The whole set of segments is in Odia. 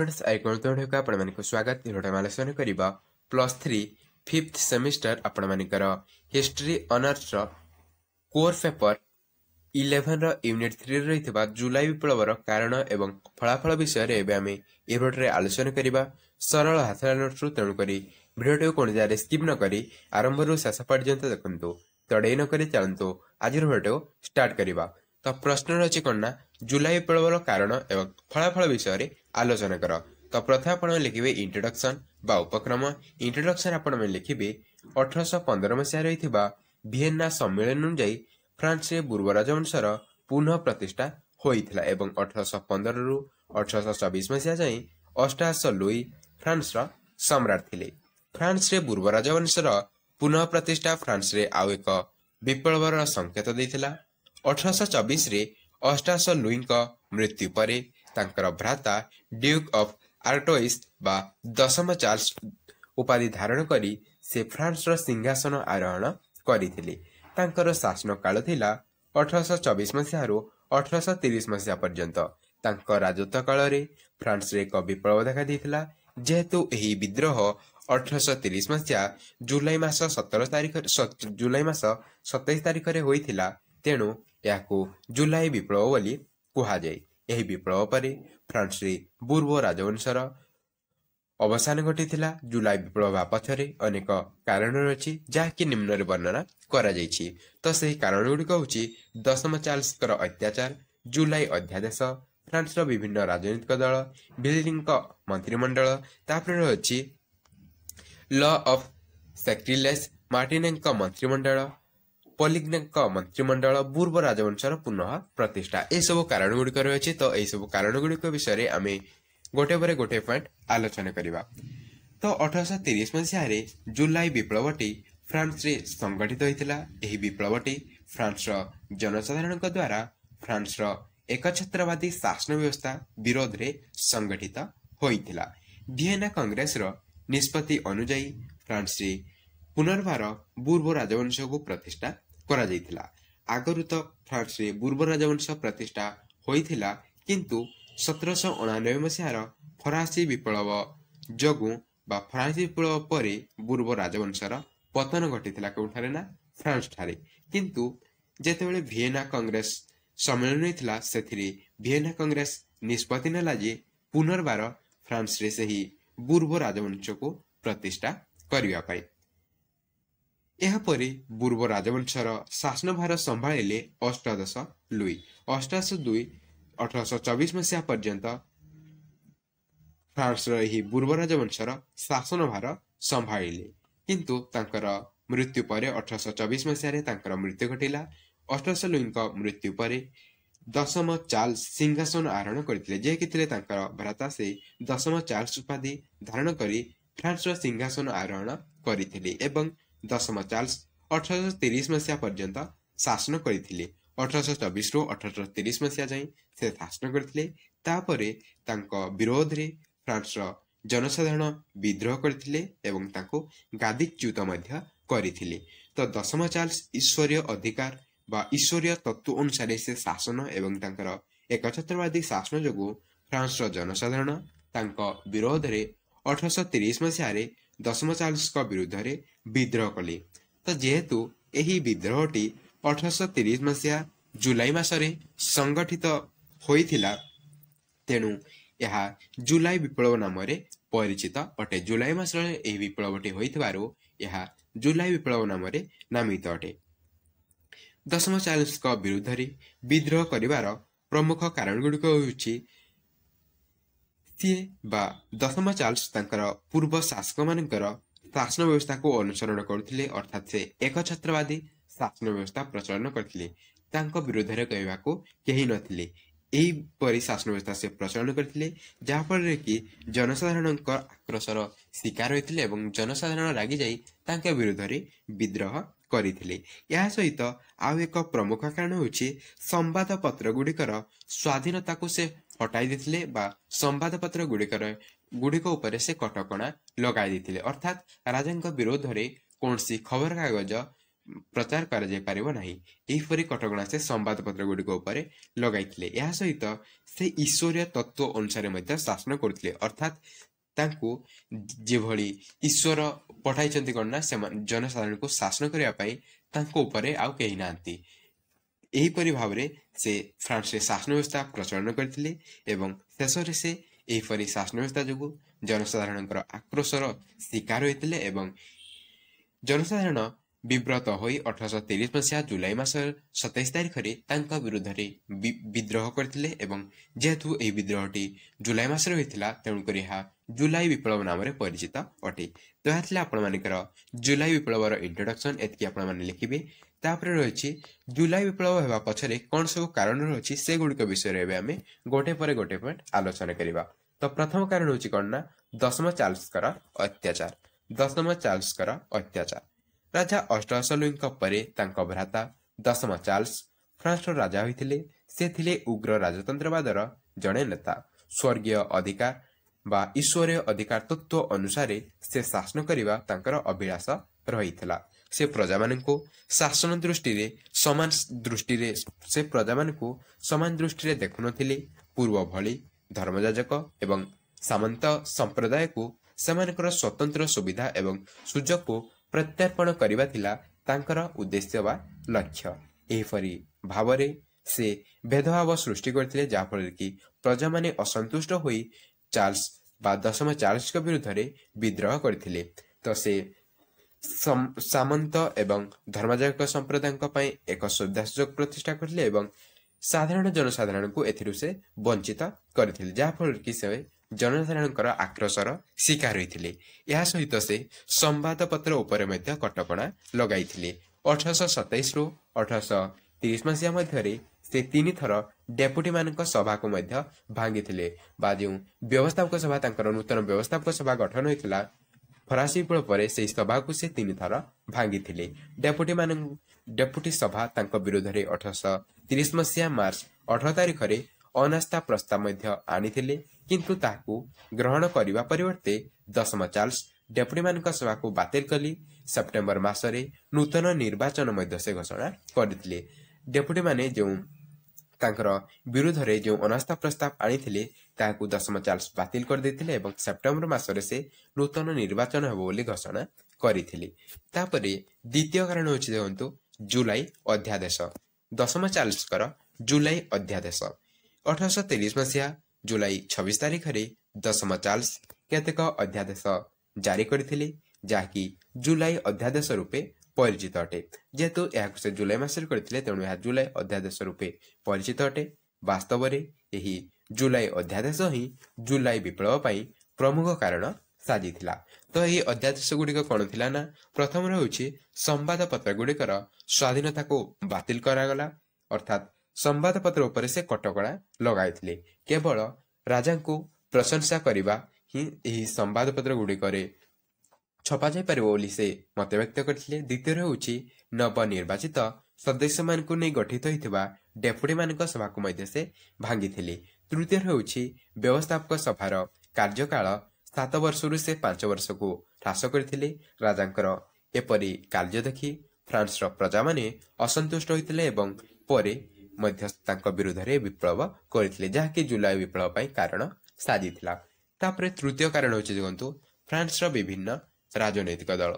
फ्रेंड्स आइकन आपण मानक स्वागत आलोचना करबा +3 5th सेमिस्टर आपण मानकर history honours core paper 11 unit 3 रही जुलाई विप्लवर कारण एवं फलाफल विषय रे आम एवटे आलोचना करबा सरल हाथ नोट्स तेणुक भिडियो कौन जगह स्किप न करी आरंभ शेष पर्यंत देखु तड़े नक चलतु आज भिडियो स्टार्ट करवा। तो प्रश्न रही कौन ना जुलाई विप्लवर कारण एवं फलाफल विषय आलोचना कर। तो प्रथम आप लिखे इंट्रोडक्शन बा उपक्रम। इंट्रोडक्शन आप लिखे 1815 मसीह रही भिएना सम्मेलन अनुଯାयी फ्रांस रे पूर्व राजवंशर पुनः प्रतिष्ठा होइथिला एवं 1815 रु 1824 मसीहा जाए अष्टादश लुई फ्रांस रा सम्राट थिले। फ्रांस रे पूर्व राजवंशर पुनः प्रतिष्ठा फ्रांस रे आउ एक विप्लवर संकेत देइथिला। 1824 रे अष्टादश लुई मृत्यु परे तांकर भ्राता ड्यूक ऑफ आर्टोइस बा दशम चार्ल्स उपाधि धारण करी से फ्रांस रो सिंहासन आरोहण करिथिले। तांकर शासन काल थिला 1824 मसीह रु 1830 मसीहा पर्यंत। तांकर राजत्व काल रे फ्रांस रे एक विप्लव देखा देइथिला जेहेतु एही विद्रोह 1830 मसीहा जुलाई मास 27 तारिख रे होइथिला तेणु याकू जुलाई विप्लव बोली कुहा जाय। एही विप्लव परे फ्रांस रे पूर्व राजवंशर अवसान घटिथिला। जुलाई विप्लव पछरे अनेक कारण रही जहाँकि निम्न रे वर्णना करा जायछि। तो सही कारण गुड़िक होछि दशम चार्ल्स अत्याचार, जुलाई अध्यादेश, फ्रांस रो विभिन्न राजनीतिक दल, बिल्डिंग मंत्रिमंडल, तापर रही लॉ ऑफ सैक्रिलेज, मार्टिनेन मंत्रिमंडल, पोलिग्ने मंत्रिमंडल, पूर्व राजवंशर पुनः प्रतिष्ठा ए सब कारण गुड़िक रही। तो यही सब कारण गुड़िक विषय आम गोटे पर गोटे पॉइंट आलोचना करवा। तो 1830 मसीह जुलाई विप्लवटी फ्रांस रे संगठित होइतिला। एही विप्लवटी फ्रांस रो जनसाधारण द्वारा फ्रांस रो एकछत्रवादी शासन व्यवस्था विरोध रे संगठित होइतिला। वियना कांग्रेस रो निष्पत्ति अनुଯାयी फ्रांस रे पुनर्बार पूर्व राजवंश को प्रतिष्ठा करा जाइतिला। आगरु तो फ्रांस रे पूर्व राजवंश प्रतिष्ठा होइतिला किंतु 1799 मसीहार फरासी विप्लव जगु बा फरासी विप्लव परे पूर्व राजवंशर पतन घटिथिला कोठारे ना फ्रांस ठारे। किंतु जेतेबेले वियना कांग्रेस सम्मेलन होइथिला सेथिरे वियना कांग्रेस निष्पत्ति नेला जे पुनर्बार फ्रांस रे सही पूर्व राजवंश को प्रतिष्ठा करिवा पाई। एहा परे पूर्व राजवंशर शासनभार संभाळिले अष्टादश लुई। अष्टादश लुई 1824 मसीहा पर्यंत फ्रांस रही पूर्व राजवंशर शासनभार संभाळिले किंतु तांकर मृत्यु परे 1824 मसीहा तांकर मृत्यु घटिला। अष्टादश लुई मृत्यु परे दशम चार्ल्स सिंहासन आरोहण करथिले जे कि तांकर भ्राता से दशम चार्ल्स उपाधि धारण करी फ्रांस रो सिंहासन आरोहण करथिले एवं दशम चार्ल्स 1830 मसीहा पर्यंत शासन करथिले। 1824 रु 1830 मसीहा जाए से शासन करथिले। तापरे तांको विरोध रे फ्रांस रो जनसाधारण विद्रोह करथिले एवं तांको गादीच्युत मध्य करथिले। तो दशम चार्ल्स ईश्वरीय अधिकार बा ईश्वरीय तत्व अनुसार से शासन एवं तांकर एकछत्रवादी शासन जोगु फ्रांस रो जनसाधारण तांको विरोध रे 1830 मसीहा रे दशम चार्ल्स को विरुद्ध रे विद्रोह कले। तो जेहेतु एही विद्रोहटी 1830 मसीहा जुलाई मासरे संगठित होइथिला तेणु यह जुलाई विप्लव नाम रे परिचित अटे। जुलाई मासरे एही विप्लवटी होइथिबारु यह जुलाई विप्लव नाम रे नामित अटे। दशम चार्ल्स को विरुद्ध रे विद्रोह करिवार प्रमुख कारण गुड़िक होउछि सीए बा दशम चार्ल्स तांकर पूर्व शासक मानकर शासन व्यवस्था को अनुसरण करथिले अर्थात से एकछत्रवादी शासन व्यवस्था प्रचलन करथिले। तांको विरोध रे कहबाको केही नथिले। एही परि शासन व्यवस्था से प्रचलन करथिले जहा पर कि जनसाधारण आक्रोशर शिकार होइथिले एवं जनसाधारण रागी जाई तांके विरोध रे विद्रोह करिथिले। या सहित आउ एक प्रमुख कारण होछि संवाद पत्र गुडिकर स्वाधीनता को से हटाई देथिले बा संवाद पत्र गुडिक ऊपर से कटकणा लगाई देथिले। अर्थात राजांक विरोध रे कोनसी खबर कागज प्रचार कराଯାଇପାରିବ ନାହିଁ। ଏହିପରି କଟକଣା ସେ ସମ୍ବାଦପତ୍ର ଗୁଡ଼ିକ ଉପରେ ଲଗାଇଥିଲେ। ଏହା ସହିତ ସେ ଈଶ୍ୱରୀୟ ତତ୍ତ୍ୱ ଅନୁସାରେ ମଧ୍ୟ ଶାସନ କରୁଥିଲେ। ଅର୍ଥାତ୍ ତାଙ୍କୁ ଯେଭଳି ଈଶ୍ୱର ପଠାଇଛନ୍ତି କ'ଣ ନା ସେମାନେ ଜନସାଧାରଣଙ୍କୁ ଶାସନ କରିବା ପାଇଁ ତାଙ୍କ ଉପରେ ଆଉ କେହି ନାହାନ୍ତି। ଏହିପରି ଭାବରେ ସେ ଫ୍ରାନ୍ସରେ ଶାସନ ବ୍ୟବସ୍ଥା ପ୍ରଚଳନ କରିଥିଲେ ଏବଂ ଶେଷରେ ସେ ଏହିପରି ଶାସନ ବ୍ୟବସ୍ଥା ଯୋଗୁଁ ଜନସାଧାରଣଙ୍କର ଆକ୍ରୋଶର ଶିକାର ହୋଇଥିଲେ ଏବଂ ଜନସାଧାରଣ ବିବ୍ରତ ହୋଇ 1830 ମସିହା ଜୁଲାଇ ମାସ 27 ତାରିଖରେ ତାଙ୍କ ବିରୁଦ୍ଧରେ ବିଦ୍ରୋହ କରିଥିଲେ ଏବଂ ଯେହେତୁ ଏହି ବିଦ୍ରୋହଟି ଜୁଲାଇ ମାସରେ ହୋଇଥିଲା ତେଣୁକରି ଏହା ଜୁଲାଇ ବିପ୍ଳବ ନାମରେ ପରିଚିତ ଅଟେ। ତ ଏହା ଥିଲା ଆପଣମାନଙ୍କର ଜୁଲାଇ ବିପ୍ଳବର ଇଣ୍ଟ୍ରୋଡକ୍ସନ। ଏତିକି ଆପଣମାନେ ଲେଖିବେ। ତାପରେ ରହିଛି ଜୁଲାଇ ବିପ୍ଳବ ହେବା ପଛରେ କ'ଣ ସବୁ କାରଣ ରହିଛି ସେଗୁଡ଼ିକ ବିଷୟରେ ଏବେ ଆମେ ଗୋଟେ ପରେ ଗୋଟେ ପଏଣ୍ଟ ଆଲୋଚନା କରିବା। ତ ପ୍ରଥମ କାରଣ ହେଉଛି କ'ଣ ନା ଦଶମ ଚାର୍ଲ୍ସଙ୍କର ଅତ୍ୟାଚାର। ଦଶମ ଚାର୍ଲ୍ସଙ୍କର ଅତ୍ୟାଚାର। ରାଜା ଅଷ୍ଟଦଶ ଲୁଇଙ୍କ ପରେ ତାଙ୍କ ଭ୍ରାତା ଦଶମ ଚାର୍ଲ୍ସ ଫ୍ରାନ୍ସର ରାଜା ହୋଇଥିଲେ। ସେ ଥିଲେ ଉଗ୍ର ରାଜତନ୍ତ୍ରବାଦର ଜଣେ ନେତା। ସ୍ୱର୍ଗୀୟ ଅଧିକାର ବା ଈଶ୍ୱରୀୟ ଅଧିକାର ତତ୍ତ୍ୱ ଅନୁସାରେ ସେ ଶାସନ କରିବା ତାଙ୍କର ଅଭିଳାଷ ରହିଥିଲା। ସେ ପ୍ରଜାମାନଙ୍କୁ ଶାସନ ଦୃଷ୍ଟିରେ ସମାନ ଦୃଷ୍ଟିରେ ଦେଖୁନଥିଲେ। ପୂର୍ବ ଭଳି ଧର୍ମଯାଜକ ଏବଂ ସାମନ୍ତ ସମ୍ପ୍ରଦାୟକୁ ସେମାନଙ୍କର ସ୍ୱତନ୍ତ୍ର ସୁବିଧା ଏବଂ ସୁଯୋଗକୁ ପ୍ରତ୍ୟାର୍ପଣ କରିବା ଥିଲା ତାଙ୍କର ଉଦ୍ଦେଶ୍ୟ ବା ଲକ୍ଷ୍ୟ। ଏହିପରି ଭାବରେ ସେ ଭେଦଭାବ ସୃଷ୍ଟି କରିଥିଲେ, ଯାହାଫଳରେ କି ପ୍ରଜାମାନେ ଅସନ୍ତୁଷ୍ଟ ହୋଇ ଚାର୍ଲ୍ସ ବା ଦଶମ ଚାର୍ଲ୍ସଙ୍କ ବିରୁଦ୍ଧରେ ବିଦ୍ରୋହ କରିଥିଲେ। ତ ସେ ସାମନ୍ତ ଏବଂ ଧର୍ମଯାଜକ ସମ୍ପ୍ରଦାୟଙ୍କ ପାଇଁ ଏକ ସୁବିଧା ସୁଯୋଗ ପ୍ରତିଷ୍ଠା କରିଥିଲେ ଏବଂ ସାଧାରଣ ଜନସାଧାରଣଙ୍କୁ ଏଥିରୁ ସେ ବଞ୍ଚିତ କରିଥିଲେ, ଯାହାଫଳରେ କି ସେ ଜନସାଧାରଣଙ୍କର ଆକ୍ରୋଶର ଶିକାର ହୋଇଥିଲେ। ଏହା ସହିତ ସେ ସମ୍ବାଦପତ୍ର ଉପରେ ମଧ୍ୟ କଟକଣା ଲଗାଇଥିଲେ। 1827ରୁ 1830 ମସିହା ମଧ୍ୟରେ ସେ 3 ଥର ଡେପୁଟିମାନଙ୍କ ସଭାକୁ ମଧ୍ୟ ଭାଙ୍ଗିଥିଲେ ବା ଯେଉଁ ବ୍ୟବସ୍ଥାପକ ସଭା ତାଙ୍କର ନୂତନ ବ୍ୟବସ୍ଥାପକ ସଭା ଗଠନ ହୋଇଥିଲା ଫରାସୀ ବିପ୍ଳବ ପରେ ସେହି ସଭାକୁ ସେ 3 ଥର ଭାଙ୍ଗିଥିଲେ। ଡେପୁଟି ସଭା ତାଙ୍କ ବିରୋଧରେ 1830 ମସିହା ମାର୍ଚ୍ଚ 18 ତାରିଖରେ ଅନାସ୍ଥା ପ୍ରସ୍ତାବ ମଧ୍ୟ ଆଣିଥିଲେ, କିନ୍ତୁ ତାହାକୁ ଗ୍ରହଣ କରିବା ପରିବର୍ତ୍ତେ ଦଶମ ଚାର୍ଲ୍ସ ଡେପୁଟିମାନଙ୍କ ସଭାକୁ ବାତିଲ କରି ସେପ୍ଟେମ୍ବର ମାସରେ ନୂତନ ନିର୍ବାଚନ ମଧ୍ୟ ସେ ଘୋଷଣା କରିଥିଲେ। ଡେପୁଟିମାନେ ଯେଉଁ ତାଙ୍କର ବିରୁଦ୍ଧରେ ଯେଉଁ ଅନାସ୍ଥା ପ୍ରସ୍ତାବ ଆଣିଥିଲେ ତାହାକୁ ଦଶମ ଚାର୍ଲ୍ସ ବାତିଲ କରିଦେଇଥିଲେ ଏବଂ ସେପ୍ଟେମ୍ବର ମାସରେ ସେ ନୂତନ ନିର୍ବାଚନ ହେବ ବୋଲି ଘୋଷଣା କରିଥିଲେ। ତାପରେ ଦ୍ୱିତୀୟ କାରଣ ହେଉଛି ଦେଖନ୍ତୁ ଜୁଲାଇ ଅଧ୍ୟାଦେଶ। ଦଶମ ଚାର୍ଲ୍ସଙ୍କର ଜୁଲାଇ ଅଧ୍ୟାଦେଶ। 1830 ମସିହା ଜୁଲାଇ 26 ତାରିଖରେ ଦଶମ ଚାର୍ଲ୍ସ କେତେକ ଅଧ୍ୟାଦେଶ ଜାରି କରିଥିଲେ, ଯାହାକି ଜୁଲାଇ ଅଧ୍ୟାଦେଶ ରୂପେ ପରିଚିତ ଅଟେ। ଯେହେତୁ ଏହାକୁ ସେ ଜୁଲାଇ ମାସରେ କରିଥିଲେ ତେଣୁ ଏହା ଜୁଲାଇ ଅଧ୍ୟାଦେଶ ରୂପେ ପରିଚିତ ଅଟେ। ବାସ୍ତବରେ ଏହି ଜୁଲାଇ ଅଧ୍ୟାଦେଶ ହିଁ ଜୁଲାଇ ବିପ୍ଳବ ପାଇଁ ପ୍ରମୁଖ କାରଣ ସାଜିଥିଲା। ତ ଏହି ଅଧ୍ୟାଦେଶ ଗୁଡ଼ିକ କ'ଣ ଥିଲା ନା ପ୍ରଥମରେ ହେଉଛି ସମ୍ବାଦପତ୍ର ଗୁଡ଼ିକର ସ୍ୱାଧୀନତାକୁ ବାତିଲ କରାଗଲା। ଅର୍ଥାତ୍ ସମ୍ବାଦପତ୍ର ଉପରେ ସେ କଟକଣା ଲଗାଇଥିଲେ। କେବଳ ରାଜାଙ୍କୁ ପ୍ରଶଂସା କରିବା ହିଁ ଏହି ସମ୍ବାଦପତ୍ର ଗୁଡ଼ିକରେ ଛପାଯାଇପାରିବ ବୋଲି ସେ ମତବ୍ୟକ୍ତ କରିଥିଲେ। ଦ୍ୱିତୀୟରେ ହେଉଛି ନବନିର୍ବାଚିତ ସଦସ୍ୟମାନଙ୍କୁ ନେଇ ଗଠିତ ହୋଇଥିବା ଡେପୁଟିମାନଙ୍କ ସଭାକୁ ମଧ୍ୟ ସେ ଭାଙ୍ଗିଥିଲେ। ତୃତୀୟରେ ହେଉଛି ବ୍ୟବସ୍ଥାପକ ସଭାର କାର୍ଯ୍ୟକାଳ 7 ବର୍ଷରୁ ସେ 5 ବର୍ଷକୁ ହ୍ରାସ କରିଥିଲେ। ରାଜାଙ୍କର ଏପରି କାର୍ଯ୍ୟ ଦେଖି ଫ୍ରାନ୍ସର ପ୍ରଜାମାନେ ଅସନ୍ତୁଷ୍ଟ ହୋଇଥିଲେ ଏବଂ ପରେ ମଧ୍ୟ ତାଙ୍କ ବିରୁଦ୍ଧରେ ବିପ୍ଳବ କରିଥିଲେ, ଯାହାକି ଜୁଲାଇ ବିପ୍ଳବ ପାଇଁ କାରଣ ସାଜିଥିଲା। ତାପରେ ତୃତୀୟ କାରଣ ହେଉଛି ଦେଖନ୍ତୁ ଫ୍ରାନ୍ସର ବିଭିନ୍ନ ରାଜନୈତିକ ଦଳ।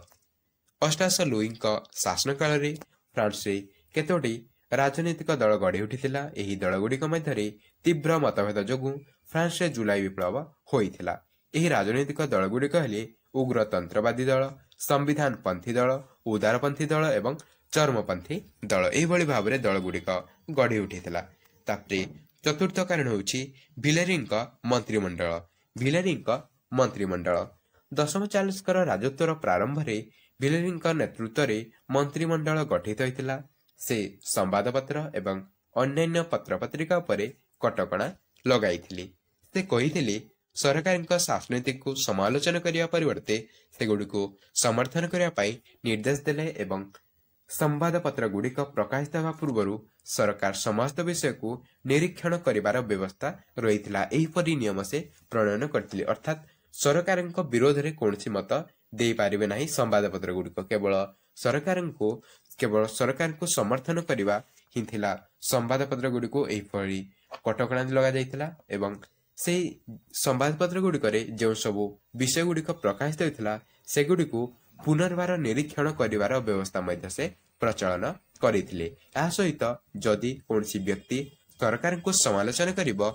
ଅଷ୍ଟାଦଶ ଲୁଇଙ୍କ ଶାସନ କାଳରେ ଫ୍ରାନ୍ସରେ କେତୋଟି ରାଜନୈତିକ ଦଳ ଗଢ଼ି ଉଠିଥିଲା। ଏହି ଦଳଗୁଡ଼ିକ ମଧ୍ୟରେ ତୀବ୍ର ମତଭେଦ ଯୋଗୁଁ ଫ୍ରାନ୍ସରେ ଜୁଲାଇ ବିପ୍ଳବ ହୋଇଥିଲା। ଏହି ରାଜନୈତିକ ଦଳଗୁଡ଼ିକ ହେଲେ ଉଗ୍ରତନ୍ତ୍ରବାଦୀ ଦଳ, ସମ୍ବିଧାନପନ୍ଥୀ ଦଳ, ଉଦାରପନ୍ଥୀ ଦଳ ଏବଂ ଚରମପନ୍ଥୀ ଦଳ। ଏହିଭଳି ଭାବରେ ଦଳଗୁଡ଼ିକ ଗଢ଼ି ଉଠିଥିଲା। ତାପରେ ଚତୁର୍ଥ କାରଣ ହେଉଛି ଭିଲେରୀଙ୍କ ମନ୍ତ୍ରିମଣ୍ଡଳ। ଭିଲେରୀଙ୍କ ମନ୍ତ୍ରିମଣ୍ଡଳ ଦଶମ ଚାର୍ଲ୍ସଙ୍କର ରାଜତ୍ୱର ପ୍ରାରମ୍ଭରେ ଭିଲେରୀଙ୍କ ନେତୃତ୍ୱରେ ମନ୍ତ୍ରିମଣ୍ଡଳ ଗଠିତ ହୋଇଥିଲା। ସେ ସମ୍ବାଦପତ୍ର ଏବଂ ଅନ୍ୟାନ୍ୟ ପତ୍ରପତ୍ରିକା ଉପରେ କଟକଣା ଲଗାଇଥିଲେ। ସେ କହିଥିଲେ ସରକାରଙ୍କ ଶାସନୀତିକୁ ସମାଲୋଚନା କରିବା ପରିବର୍ତ୍ତେ ସେଗୁଡ଼ିକୁ ସମର୍ଥନ କରିବା ପାଇଁ ନିର୍ଦ୍ଦେଶ ଦେଲେ ଏବଂ ସମ୍ବାଦପତ୍ର ଗୁଡ଼ିକ ପ୍ରକାଶିତ ହେବା ପୂର୍ବରୁ ସରକାର ସମସ୍ତ ବିଷୟକୁ ନିରୀକ୍ଷଣ କରିବାର ବ୍ୟବସ୍ଥା ରହିଥିଲା। ଏହିପରି ନିୟମ ସେ ପ୍ରଣୟନ କରିଥିଲେ। ଅର୍ଥାତ୍ ସରକାରଙ୍କ ବିରୋଧରେ କୌଣସି ମତ ଦେଇପାରିବେ ନାହିଁ ସମ୍ବାଦପତ୍ର ଗୁଡ଼ିକ। କେବଳ ସରକାରଙ୍କୁ केवल सरकार को समर्थन करने ही थिला संवादपत्र गुड़िक एहिपरि कटकणा लगा जाइथिला एवं से संवादपत्र गुड़िकरे जो सबु विषय गुड़िक प्रकाशित होता सेगुड़िक पुनर्बार निरीक्षण करिवार व्यवस्था मध्य से प्रचलन करथिले। या सहित जदि कौनसी व्यक्ति सरकार को समालोचना करिवो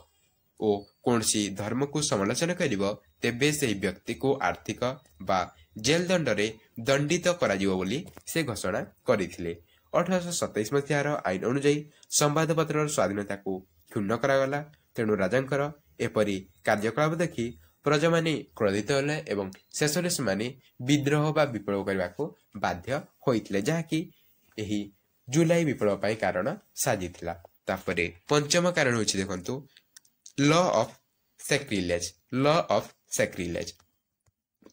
ओ कौनसी धर्म को समालोचना करिवो तेबे से व्यक्ति को आर्थिक बा जेल दंडरे दंडित कराजिवो बोली से घोषणा करथिले। 1827 मसीहार आईन अनुଯାयी संवादपत्र स्वाधीनता को क्षुण्ण करागला। तेणु राजांकर एपरी कार्यकलाप देखि प्रजा माने क्रोधित होले एवं शेष से विद्रोह बा विप्लव करने को बाध्य होइथिले, जहाँकि एही जुलाई विप्लव पाई कारण साजिथिला। तापरे पंचम कारण होछि देखंतु law of sacrilege. Law of sacrilege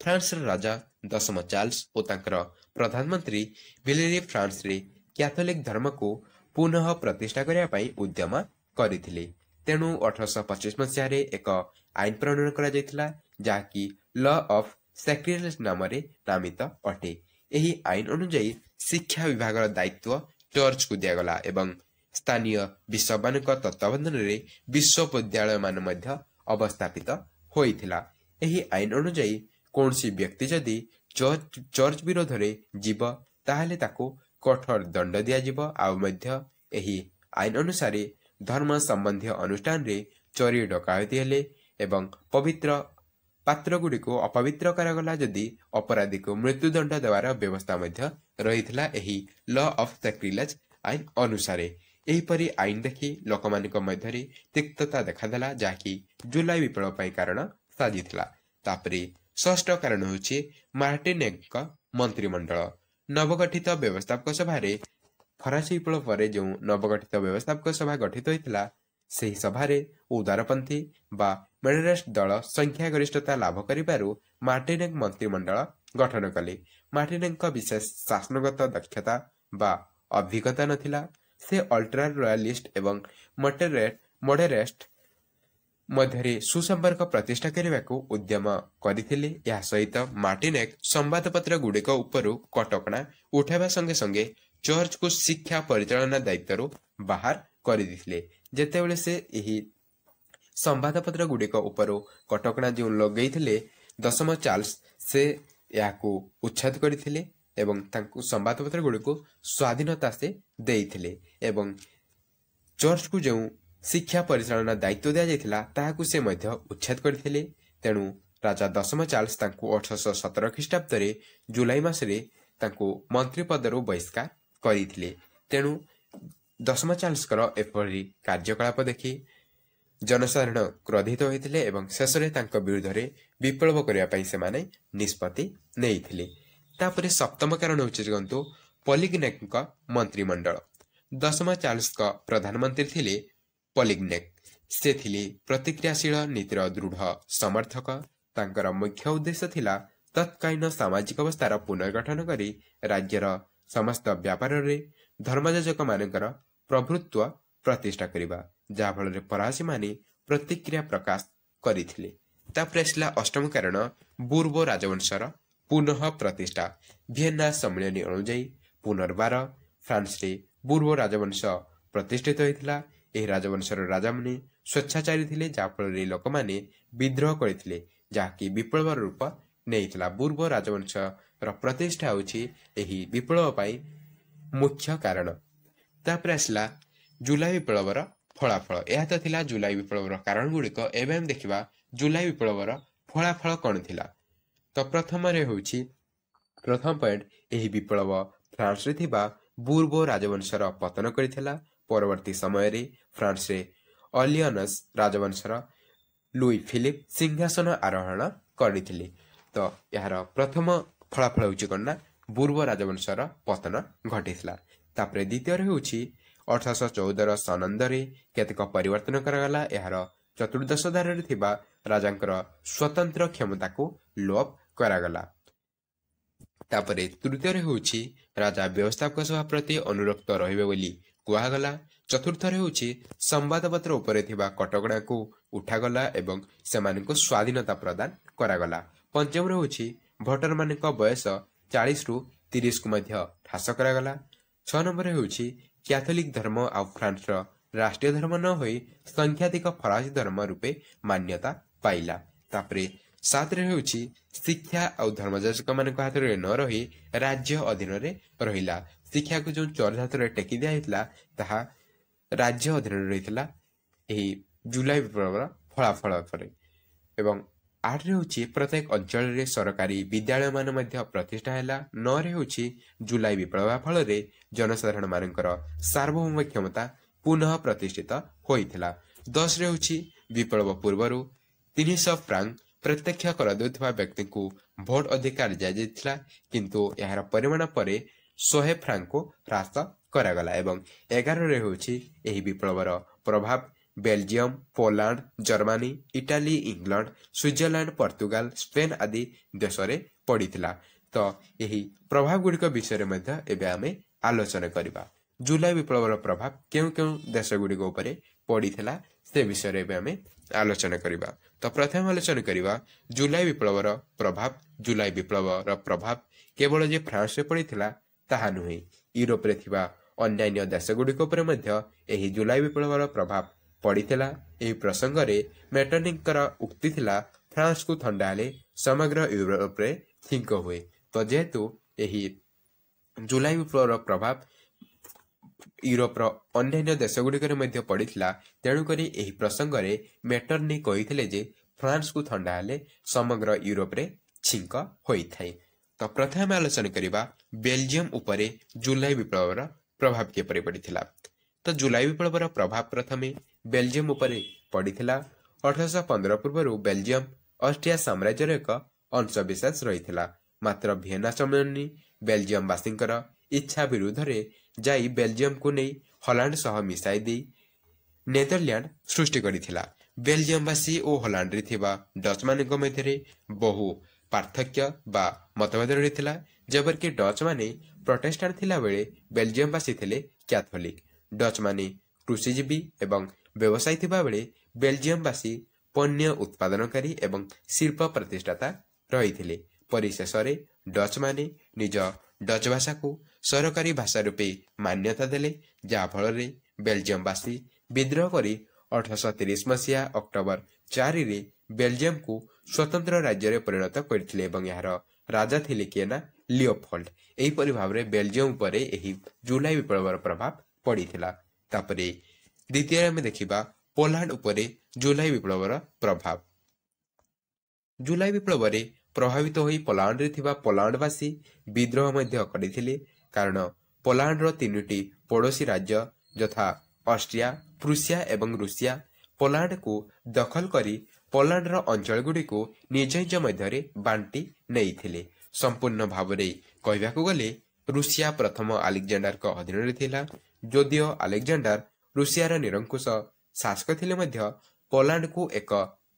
France Raja 10 Charles और तांकर प्रधानमंत्री विलेरी फ्रांस रे कैथोलिक धर्म को पुनः प्रतिष्ठा करने पाई उद्यम करथिले। तेणु 1825 मसीह एक आईन प्रणयन करा जायतिला जाकी लॉ ऑफ सैक्रिलेज नाम नामित अटे। यही आईन अनुଯାयी शिक्षा विभाग दायित्व चर्च को दिगला एवं स्थानीय विश्वमान तत्वावधान में विश्वविद्यालय मान मध्य अवस्थापित होइथिला। यही आईन अनुଯାयी कौन सी व्यक्ति जदि चर्च विरोध में जीव ताहले ताको कठोर दंड दिया जीव। आउ मध्य यही आईन अनुसार धर्म संबंधी अनुष्ठान रे चोरी डकायती हेले एवं पवित्र पात्र गुड़ी को अपवित्र करागला जदि अपराधी को मृत्युदंड देवार व्यवस्था मध्य रहिथिला एही लॉ ऑफ सैक्रिलेज आईन अनुसार। एहीपरि आईन देखि लोकमानक मध्यरे तिक्तता देखादेला जाकी जुलाई विप्लव पाई कारण साजिथिला। तापरे षष्ठ कारण होछि मार्टिनेक मंत्रिमंडल। नवगठित व्यवस्थापक सभा रे फरासी विप्लव पर जो नवगठित व्यवस्थापक सभा गठित होइथिला ସେହି ସଭାରେ ଉଦାରପନ୍ଥୀ ବା ମେଡରେଷ୍ଟ ଦଳ ସଂଖ୍ୟା ଗରିଷ୍ଠତା ଲାଭ କରିବାରୁ ମାର୍ଟିନେକ୍ ମନ୍ତ୍ରିମଣ୍ଡଳ ଗଠନ କଲେ। ମାର୍ଟିନେକ୍ଙ୍କ ବିଶେଷ ଶାସନଗତ ଦକ୍ଷତା ବା ଅଭିଜ୍ଞତା ନଥିଲା। ସେ ଅଲ୍ଟ୍ରା ରୟାଲିଷ୍ଟ ଏବଂ ମଡେରେଷ୍ଟ ମଧ୍ୟରେ ସୁସମ୍ପର୍କ ପ୍ରତିଷ୍ଠା କରିବାକୁ ଉଦ୍ୟମ କରିଥିଲେ। ଏହା ସହିତ ମାର୍ଟିନେକ୍ ସମ୍ବାଦପତ୍ର ଗୁଡ଼ିକ ଉପରୁ କଟକଣା ଉଠାଇବା ସଙ୍ଗେ ସଙ୍ଗେ ଚର୍ଚ୍ଚକୁ ଶିକ୍ଷା ପରିଚାଳନା ଦାୟିତ୍ୱରୁ ବାହାର କରିଦେଇଥିଲେ। ଯେତେବେଳେ ସେ ଏହି ସମ୍ବାଦପତ୍ର ଗୁଡ଼ିକ ଉପରୁ କଟକଣା ଯେଉଁ ଲଗେଇଥିଲେ 10 ଚାର୍ଲ୍ସ ସେ ଏହାକୁ ଉଚ୍ଛେଦ କରିଥିଲେ ଏବଂ ତାଙ୍କୁ ସମ୍ବାଦପତ୍ର ଗୁଡ଼ିକୁ ସ୍ୱାଧୀନତା ସେ ଦେଇଥିଲେ ଏବଂ ଚର୍ଚ୍ଚକୁ ଯେଉଁ ଶିକ୍ଷା ପରିଚାଳନା ଦାୟିତ୍ୱ ଦିଆଯାଇଥିଲା ତାହାକୁ ସେ ମଧ୍ୟ ଉଚ୍ଛେଦ କରିଥିଲେ। ତେଣୁ ରାଜା 10 ଚାର୍ଲ୍ସ ତାଙ୍କୁ 1817 ଖ୍ରୀଷ୍ଟାବ୍ଦରେ ଜୁଲାଇ ମାସରେ ତାଙ୍କୁ ମନ୍ତ୍ରୀ ପଦରୁ ବହିଷ୍କାର କରିଥିଲେ। ତେଣୁ 10 ଚାର୍ଲ୍ସଙ୍କର ଏପରି କାର୍ଯ୍ୟକଳାପ ଦେଖି जनसाधारण क्रोधित होते एवं शेष में विरुद्ध विप्लव करने से निष्पत्ति नहीं। तापर सप्तम कारण हूँ पॉलिग्नेक मंत्रिमंडल। 10 चार्ल्स प्रधानमंत्री थिले पॉलिग्नेक। से थिले प्रतिक्रियाशील नीतिर दृढ़ समर्थक। तांकर मुख्य उद्देश्य थिला तत्कालीन सामाजिक अवस्थार पुनर्गठन करी राज्यर समस्त व्यापार रे धर्मजाजक मानकर प्रभुत्व प्रतिष्ठा करिबा, जहा फल फरासी माने प्रतिक्रिया प्रकाश करिथिले। तापर आसला अष्टम कारण बूर्बो राजवंशर पुनः प्रतिष्ठा। वियेना सम्मेलन अनुଯାयी पुनर्बार फ्रांस रे बूर्बो राजवंश प्रतिष्ठित होइथिला। एही राजवंशर राजा माने स्वेच्छाचारी थिले, जहा फल लोक माने विद्रोह करथिले, जाकी विप्लव रूप नेइथिला। बूर्बो राजवंशर प्रतिष्ठा होछि एही विप्लव पाई मुख्य कारण। तापर आसला जुलाई विप्लवर फलाफल। यह तो थिला जुलाई विप्लवर कारण गुड़िक। एवं देखा जुलाई विप्लवर फलाफल कौन थिला। तो प्रथम पॉइंट यही विप्लव फ्रांस रे थिबा बूर्बो राजवंशर पतन करिथिला। परवर्ती समय रे फ्रांस रे ऑर्लियंस राजवंशर लुई फिलिप सिंहासन आरोहण करथिले। तो यार प्रथम फलाफल होछि कोन बूर्बो राजवंशर पतन घटिथिला। तापर द्वितीय होछि 1814 सनंदरे केतक परिवर्तन करागला। यार चतुर्दश धारे थिबा राजांकर स्वतंत्र क्षमता को लोप करागला। तापरे तृतीय होछि राजा व्यवस्थापक सभा प्रति अनुरक्त रहिबे बोली कुआगला। चतुर्थ होछि संवादपत्र उपरे थिबा कटकणा को उठागला एवं सेमानक स्वाधीनता प्रदान करागला। पंचम होछि भोटर मानक बयस 40 रु 30 को मध्य ह्रास करागला। 6 नंबर ହେଉଛି କ୍ୟାଥୋଲିକ ଧର୍ମ ଆଉ ଫ୍ରାନ୍ସର ରାଷ୍ଟ୍ରୀୟ ଧର୍ମ ନ ହୋଇ ସଂଖ୍ୟାଧିକ ଫରାସୀ ଧର୍ମ ରୂପେ ମାନ୍ୟତା ପାଇଲା। ତାପରେ 7ରେ ହେଉଛି ଶିକ୍ଷା ଆଉ ଧର୍ମଯାଜକମାନଙ୍କ ହାତରେ ନ ରହି ରାଜ୍ୟ ଅଧୀନରେ ରହିଲା। ଶିକ୍ଷାକୁ ଯେଉଁ ଚର୍ଚ୍ଚ ହାତରେ ଟେକି ଦିଆଯାଇଥିଲା ତାହା ରାଜ୍ୟ ଅଧୀନରେ ରହିଥିଲା ଏହି ଜୁଲାଇ ବିପ୍ଳବର ଫଳାଫଳ ପରେ। ଏବଂ 8ରେ ହେଉଛି ପ୍ରତ୍ୟେକ ଅଞ୍ଚଳରେ ସରକାରୀ ବିଦ୍ୟାଳୟମାନ ମଧ୍ୟ ପ୍ରତିଷ୍ଠା ହେଲା। 9ରେ ହେଉଛି ଜୁଲାଇ ବିପ୍ଳବ ଫଳରେ ଜନସାଧାରଣମାନଙ୍କର ସାର୍ବଭୌମ କ୍ଷମତା ପୁନଃ ପ୍ରତିଷ୍ଠିତ ହୋଇଥିଲା। 10ରେ ହେଉଛି ବିପ୍ଳବ ପୂର୍ବରୁ 300 ଫ୍ରାଙ୍କ ପ୍ରତ୍ୟକ୍ଷ କରାଯାଉଥିବା ବ୍ୟକ୍ତିଙ୍କୁ ଭୋଟ ଅଧିକାର ଦିଆଯାଇଥିଲା, କିନ୍ତୁ ଏହାର ପରିମାଣ ପରେ 100 ଫ୍ରାଙ୍କକୁ ହ୍ରାସ କରାଗଲା। ଏବଂ 11ରେ ହେଉଛି ଏହି ବିପ୍ଳବର ପ୍ରଭାବ Belgium, Poland, Germany, Italy, England, Switzerland, Portugal, Spain ଆଦି ଦେଶରେ ପଡ଼ିଥିଲା। ତ ଏହି ପ୍ରଭାବ ଗୁଡ଼ିକ ବିଷୟରେ ମଧ୍ୟ ଏବେ ଆମେ ଆଲୋଚନା କରିବା। ଜୁଲାଇ ବିପ୍ଳବର ପ୍ରଭାବ କେଉଁ କେଉଁ ଦେଶଗୁଡ଼ିକ ଉପରେ ପଡ଼ିଥିଲା ସେ ବିଷୟରେ ଏବେ ଆମେ ଆଲୋଚନା କରିବା। ତ ପ୍ରଥମେ ଆଲୋଚନା କରିବା ଜୁଲାଇ ବିପ୍ଳବର ପ୍ରଭାବ। ଜୁଲାଇ ବିପ୍ଳବର ପ୍ରଭାବ କେବଳ ଯେ ଫ୍ରାନ୍ସରେ ପଡ଼ିଥିଲା ତାହା ନୁହେଁ, ୟୁରୋପରେ ଥିବା ଅନ୍ୟାନ୍ୟ ଦେଶଗୁଡ଼ିକ ଉପରେ ମଧ୍ୟ ଏହି ଜୁଲାଇ ବିପ୍ଳବର ପ୍ରଭାବ ପଡ଼ିଥିଲା। ଏହି ପ୍ରସଙ୍ଗରେ ମେଟରନିଙ୍କର ଉକ୍ତି ଥିଲା, ଫ୍ରାନ୍ସକୁ ଥଣ୍ଡା ହେଲେ ସମଗ୍ର ୟୁରୋପରେ ଛିଙ୍କ ହୁଏ। ତ ଯେହେତୁ ଏହି ଜୁଲାଇ ବିପ୍ଳବର ପ୍ରଭାବ ୟୁରୋପର ଅନ୍ୟାନ୍ୟ ଦେଶଗୁଡ଼ିକରେ ମଧ୍ୟ ପଡ଼ିଥିଲା, ତେଣୁକରି ଏହି ପ୍ରସଙ୍ଗରେ ମେଟରନି କହିଥିଲେ ଯେ ଫ୍ରାନ୍ସକୁ ଥଣ୍ଡା ହେଲେ ସମଗ୍ର ୟୁରୋପରେ ଛିଙ୍କ ହୋଇଥାଏ। ତ ପ୍ରଥମେ ଆମେ ଆଲୋଚନା କରିବା ବେଲଜିୟମ ଉପରେ ଜୁଲାଇ ବିପ୍ଳବର ପ୍ରଭାବ କିପରି ପଡ଼ିଥିଲା। ତ ଜୁଲାଇ ବିପ୍ଳବର ପ୍ରଭାବ ପ୍ରଥମେ ବେଲଜିୟମ ଉପରେ ପଡ଼ିଥିଲା। 1815 ପୂର୍ବରୁ ବେଲଜିୟମ ଅଷ୍ଟ୍ରିଆ ସାମ୍ରାଜ୍ୟର ଏକ ଅଂଶବିଶେଷ ରହିଥିଲା। ମାତ୍ର ଭିଏନା ସମ୍ମିଳନୀ ବେଲଜିୟମବାସୀଙ୍କର ଇଚ୍ଛା ବିରୁଦ୍ଧରେ ଯାଇ ବେଲଜିୟମକୁ ନେଇ ହଲାଣ୍ଡ ସହ ମିଶାଇ ଦେଇ ନେଦରଲ୍ୟାଣ୍ଡ ସୃଷ୍ଟି କରିଥିଲା। ବେଲଜିୟମବାସୀ ଓ ହଲାଣ୍ଡରେ ଥିବା ଡଚମାନଙ୍କ ମଧ୍ୟରେ ବହୁ ପାର୍ଥକ୍ୟ ବା ମତଭେଦ ରହିଥିଲା। ଯେପରିକି ଡଚମାନେ ପ୍ରୋଟେଷ୍ଟାଣ୍ଟ ଥିଲାବେଳେ ବେଲଜିୟମବାସୀ ଥିଲେ କ୍ୟାଥୋଲିକ। ଡଚମାନେ କୃଷିଜୀବୀ ଏବଂ ବ୍ୟବସାୟୀ ଥିବାବେଳେ ବେଲଜିୟମବାସୀ ପଣ୍ୟ ଉତ୍ପାଦନକାରୀ ଏବଂ ଶିଳ୍ପ ପ୍ରତିଷ୍ଠାତା ରହିଥିଲେ। ପରିଶେଷରେ ଡଚମାନେ ନିଜ ଡଚ ଭାଷାକୁ ସରକାରୀ ଭାଷା ରୂପେ ମାନ୍ୟତା ଦେଲେ, ଯାହାଫଳରେ ବେଲଜିୟମବାସୀ ବିଦ୍ରୋହ କରି 1830 ମସିହା ଅକ୍ଟୋବର 4ରେ ବେଲଜିୟମକୁ ସ୍ୱତନ୍ତ୍ର ରାଜ୍ୟରେ ପରିଣତ କରିଥିଲେ ଏବଂ ଏହାର ରାଜା ଥିଲେ କିଏ ନା ଲିଓପୋଲ୍ଡ। ଏହିପରି ଭାବରେ ବେଲଜିୟମ ଉପରେ ଏହି ଜୁଲାଇ ବିପ୍ଳବର ପ୍ରଭାବ ପଡ଼ିଥିଲା। ତାପରେ ଦ୍ୱିତୀୟରେ ଆମେ ଦେଖିବା ପୋଲାଣ୍ଡ ଉପରେ ଜୁଲାଇ ବିପ୍ଳବର ପ୍ରଭାବ। ଜୁଲାଇ ବିପ୍ଳବରେ ପ୍ରଭାବିତ ହୋଇ ପୋଲାଣ୍ଡରେ ଥିବା ପୋଲାଣ୍ଡବାସୀ ବିଦ୍ରୋହ ମଧ୍ୟ କରିଥିଲେ, କାରଣ ପୋଲାଣ୍ଡର 3ଟି ପଡ଼ୋଶୀ ରାଜ୍ୟ ଯଥା ଅଷ୍ଟ୍ରିଆ, ପ୍ରୁସିଆ ଏବଂ ରୁଷିଆ ପୋଲାଣ୍ଡକୁ ଦଖଲ କରି ପୋଲାଣ୍ଡର ଅଞ୍ଚଳଗୁଡ଼ିକୁ ନିଜ ନିଜ ମଧ୍ୟରେ ବାଣ୍ଟି ନେଇଥିଲେ। ସମ୍ପୂର୍ଣ୍ଣ ଭାବରେ କହିବାକୁ ଗଲେ ରୁଷିଆ ପ୍ରଥମ ଆଲେକ୍ଜାଣ୍ଡାରଙ୍କ ଅଧୀନରେ ଥିଲା। ଯଦିଓ ଆଲେକ୍ଜାଣ୍ଡାର ରୁଷିଆର ନିରଙ୍କୁଶ ଶାସକ ଥିଲେ ମଧ୍ୟ ପୋଲାଣ୍ଡକୁ ଏକ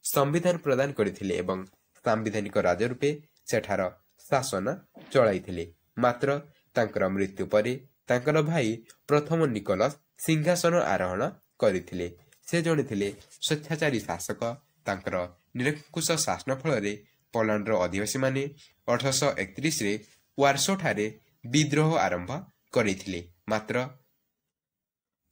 ସମ୍ବିଧାନ ପ୍ରଦାନ କରିଥିଲେ ଏବଂ ସାମ୍ବିଧାନିକ ରାଜ ରୂପେ ସେଠାର ଶାସନ ଚଳାଇଥିଲେ। ମାତ୍ର ତାଙ୍କର ମୃତ୍ୟୁ ପରେ ତାଙ୍କର ଭାଇ ପ୍ରଥମ ନିକୋଲସ ସିଂହାସନ ଆରୋହଣ କରିଥିଲେ। ସେ ଜଣେ ଥିଲେ ସ୍ୱେଚ୍ଛାଚାରୀ ଶାସକ। ତାଙ୍କର ନିରଙ୍କୁଶ ଶାସନ ଫଳରେ ପୋଲାଣ୍ଡର ଅଧିବାସୀମାନେ 1831ରେ ୱାର୍ସୋଠାରେ ବିଦ୍ରୋହ ଆରମ୍ଭ କରିଥିଲେ। ମାତ୍ର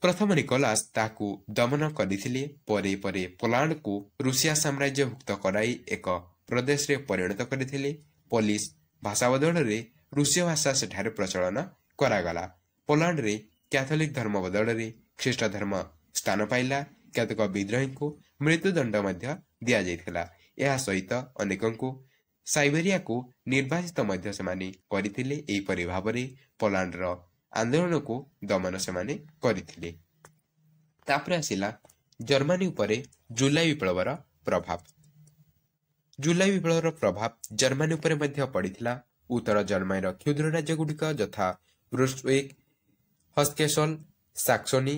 ପ୍ରଥମ ନିକୋଲାସ ତାହାକୁ ଦମନ କରିଥିଲେ। ପରେ ପରେ ପୋଲାଣ୍ଡକୁ ରୁଷିଆ ସାମ୍ରାଜ୍ୟଭୁକ୍ତ କରାଇ ଏକ ପ୍ରଦେଶରେ ପରିଣତ କରିଥିଲେ। ପୋଲିଶ ଭାଷା ବଦଳରେ ରୁଷୀୟ ଭାଷା ସେଠାରେ ପ୍ରଚଳନ କରାଗଲା। ପୋଲାଣ୍ଡରେ କ୍ୟାଥୋଲିକ ଧର୍ମ ବଦଳରେ ଖ୍ରୀଷ୍ଟ ଧର୍ମ ସ୍ଥାନ ପାଇଲା। କେତେକ ବିଦ୍ରୋହୀଙ୍କୁ ମୃତ୍ୟୁଦଣ୍ଡ ମଧ୍ୟ ଦିଆଯାଇଥିଲା। ଏହା ସହିତ ଅନେକଙ୍କୁ ସାଇବେରିଆକୁ ନିର୍ବାସିତ ମଧ୍ୟ ସେମାନେ କରିଥିଲେ। ଏହିପରି ଭାବରେ ପୋଲାଣ୍ଡର ଆନ୍ଦୋଳନକୁ ଦମନ ସେମାନେ କରିଥିଲେ। ତାପରେ ଆସିଲା ଜର୍ମାନୀ ଉପରେ ଜୁଲାଇ ବିପ୍ଳବର ପ୍ରଭାବ। ଜୁଲାଇ ବିପ୍ଳବର ପ୍ରଭାବ ଜର୍ମାନୀ ଉପରେ ମଧ୍ୟ ପଡ଼ିଥିଲା। ଉତ୍ତର ଜର୍ମାନୀର କ୍ଷୁଦ୍ର ରାଜ୍ୟଗୁଡ଼ିକ ଯଥା ବ୍ରୁନ୍ସୱିକ୍, ହସ୍କେସୋଲ, ସାକ୍ସୋନି,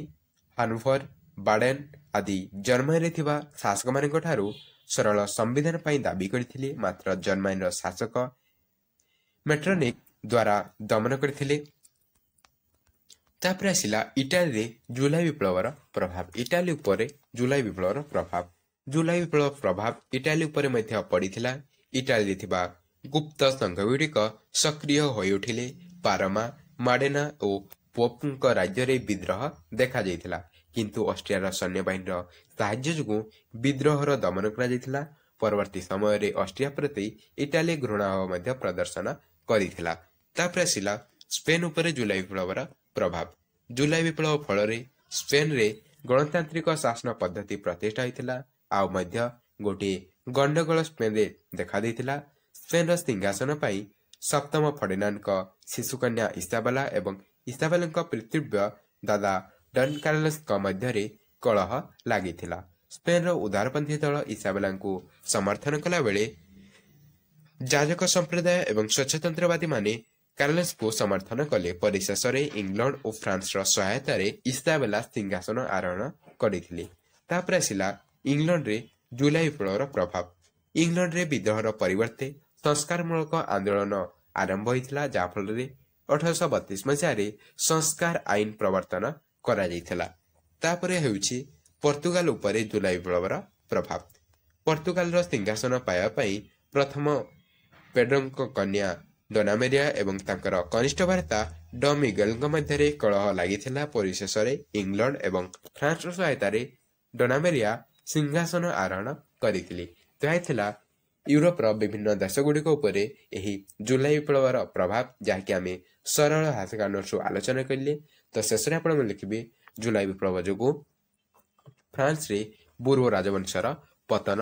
ହାନୋଭର, ବାଡେନ ଆଦି ଜର୍ମାନୀରେ ଥିବା ଶାସକମାନଙ୍କ ଠାରୁ ସରଳ ସମ୍ବିଧାନ ପାଇଁ ଦାବି କରିଥିଲେ। ମାତ୍ର ଜର୍ମାନୀର ଶାସକ ମେଟରନିକ ଦ୍ୱାରା ଦମନ କରିଥିଲେ। ତାପରେ ଆସିଲା ଇଟାଲୀରେ ଜୁଲାଇ ବିପ୍ଳବର ପ୍ରଭାବ। ଇଟାଲୀ ଉପରେ ଜୁଲାଇ ବିପ୍ଳବର ପ୍ରଭାବ। ଜୁଲାଇ ବିପ୍ଳବ ପ୍ରଭାବ ଇଟାଲୀ ଉପରେ ମଧ୍ୟ ପଡ଼ିଥିଲା। ଇଟାଲୀରେ ଥିବା ଗୁପ୍ତ ସଂଘଗୁଡ଼ିକ ସକ୍ରିୟ ହୋଇଉଠିଲେ। ପାରମା, ମାଡେନା ଓ पोपଙ୍କ राज्ୟରେ ବିଦ୍ରୋହ ଦେଖାଯାଇଥିଲା, କିନ୍ତୁ ଅଷ୍ଟ୍ରିଆର ସୈନ୍ୟବାହିନୀର ସାହାଯ୍ୟ ଯୋଗୁଁ ବିଦ୍ରୋହର ଦମନ କରାଯାଇଥିଲା। ପରବର୍ତ୍ତୀ ସମୟରେ ଅଷ୍ଟ୍ରିଆ ପ୍ରତି ଇଟାଲୀ ଘୃଣାଭାବ ମଧ୍ୟ ପ୍ରଦର୍ଶନ କରିଥିଲା। ତାପରେ ଆସିଲା ସ୍ପେନ୍ ଉପରେ ଜୁଲାଇ ବିପ୍ଳବର ପ୍ରଭାବ। ଜୁଲାଇ ବିପ୍ଳବ ଫଳରେ ସ୍ପେନ୍ରେ ଗଣତାନ୍ତ୍ରିକ ଶାସନ ପଦ୍ଧତି ପ୍ରତିଷ୍ଠା ହୋଇଥିଲା। ଆଉ ମଧ୍ୟ ଗୋଟିଏ ଗଣ୍ଡଗୋଳ ସ୍ପେନ୍ରେ ଦେଖାଦେଇଥିଲା। ସ୍ପେନ୍ର ସିଂହାସନ ପାଇଁ ସପ୍ତମ ଫର୍ଡିନାଣ୍ଡଙ୍କ ଶିଶୁକନ୍ୟା ଇସାବେଲା ଏବଂ ଇସାବେଲାଙ୍କ ପିତୃବ୍ୟ ଦାଦା ଡନ୍ କାର୍ଲୋସଙ୍କ ମଧ୍ୟରେ କଳହ ଲାଗିଥିଲା। ସ୍ପେନ୍ର ଉଦାରପନ୍ଥୀ ଦଳ ଇସାବେଲାଙ୍କୁ ସମର୍ଥନ କଲାବେଳେ ଯାଜକ ସମ୍ପ୍ରଦାୟ ଏବଂ ସ୍ୱଚ୍ଛତନ୍ତ୍ରବାଦୀମାନେ କାର୍ଲୋସଙ୍କୁ ସମର୍ଥନ କଲେ। ପରିଶେଷରେ ଇଂଲଣ୍ଡ ଓ ଫ୍ରାନ୍ସର ସହାୟତାରେ ଇସାବେଲା ସିଂହାସନ ଆରୋହଣ କରିଥିଲେ। ତାପରେ ଆସିଲା ଇଂଲଣ୍ଡରେ ଜୁଲାଇ ବିପ୍ଳବର ପ୍ରଭାବ। ଇଂଲଣ୍ଡରେ ବିଦ୍ରୋହର ପରିବର୍ତ୍ତେ ସଂସ୍କାରମୂଳକ ଆନ୍ଦୋଳନ ଆରମ୍ଭ ହୋଇଥିଲା, ଯାହାଫଳରେ 1832 ମସିହାରେ ସଂସ୍କାର ଆଇନ ପ୍ରବର୍ତ୍ତନ କରାଯାଇଥିଲା। ତାପରେ ହେଉଛି ପର୍ତ୍ତୁଗାଲ ଉପରେ ଜୁଲାଇ ବିପ୍ଳବର ପ୍ରଭାବ। ପର୍ତ୍ତୁଗାଲର ସିଂହାସନ ପାଇବା ପାଇଁ ପ୍ରଥମ ପେଡ୍ରୋଙ୍କ କନ୍ୟା ଡୋନାମେରିଆ ଏବଂ ତାଙ୍କର କନିଷ୍ଠ ଭ୍ରାତା ଡ ମିଗେଲଙ୍କ ମଧ୍ୟରେ କଳହ ଲାଗିଥିଲା। ପରିଶେଷରେ ଇଂଲଣ୍ଡ ଏବଂ ଫ୍ରାନ୍ସର ସହାୟତାରେ ଡୋନାମେରିଆ ସିଂହାସନ ଆରୋହଣ କରିଥିଲେ। ଏହା ଥିଲା ୟୁରୋପର ବିଭିନ୍ନ ଦେଶଗୁଡ଼ିକ ଉପରେ ଏହି ଜୁଲାଇ ବିପ୍ଳବର ପ୍ରଭାବ, ଯାହାକି ଆମେ ସରଳ ଭାଷାକାନରୁ ଆଲୋଚନା କଲେ। ତ ଶେଷରେ ଆପଣମାନେ ଲେଖିବେ ଜୁଲାଇ ବିପ୍ଳବ ଯୋଗୁଁ ଫ୍ରାନ୍ସରେ ବୁର୍ବ ରାଜବଂଶର ପତନ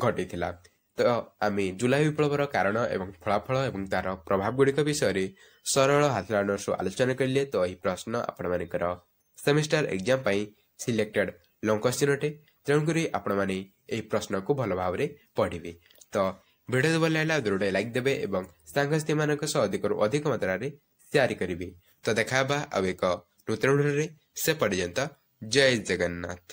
ଘଟିଥିଲା। ତ ଆମେ ଜୁଲାଇ ବିପ୍ଳବର କାରଣ ଏବଂ ଫଳାଫଳ ଏବଂ ତାର ପ୍ରଭାବ ଗୁଡ଼ିକ ବିଷୟରେ ସରଳ ଭାଷାକାନରୁ ଆଲୋଚନା କଲେ। ତ ଏହି ପ୍ରଶ୍ନ ଆପଣମାନଙ୍କର ସେମିଷ୍ଟାର ଏକ୍ଜାମ ପାଇଁ ସିଲେକ୍ଟେଡ୍ ଲଙ୍ଗ କ୍ୱେଶ୍ଚିନ୍ ଅଟେ। ତେଣୁକରି ଆପଣମାନେ ଏହି ପ୍ରଶ୍ନକୁ ଭଲ ଭାବରେ ପଢ଼ିବେ। ତ ଭିଡ଼ିଓ ଭଲ ଲାଗିଲା ଦୂରଟେ ଲାଇକ୍ ଦେବେ ଏବଂ ସାଙ୍ଗସାଥିମାନଙ୍କ ସହ ଅଧିକରୁ ଅଧିକ ମାତ୍ରାରେ ସେୟାର କରିବେ। ତ ଦେଖା ହେବା ଆଉ ଏକ ନୂତନ ଭିଡ଼ିଓରେ। ସେ ପର୍ଯ୍ୟନ୍ତ ଜୟ ଜଗନ୍ନାଥ।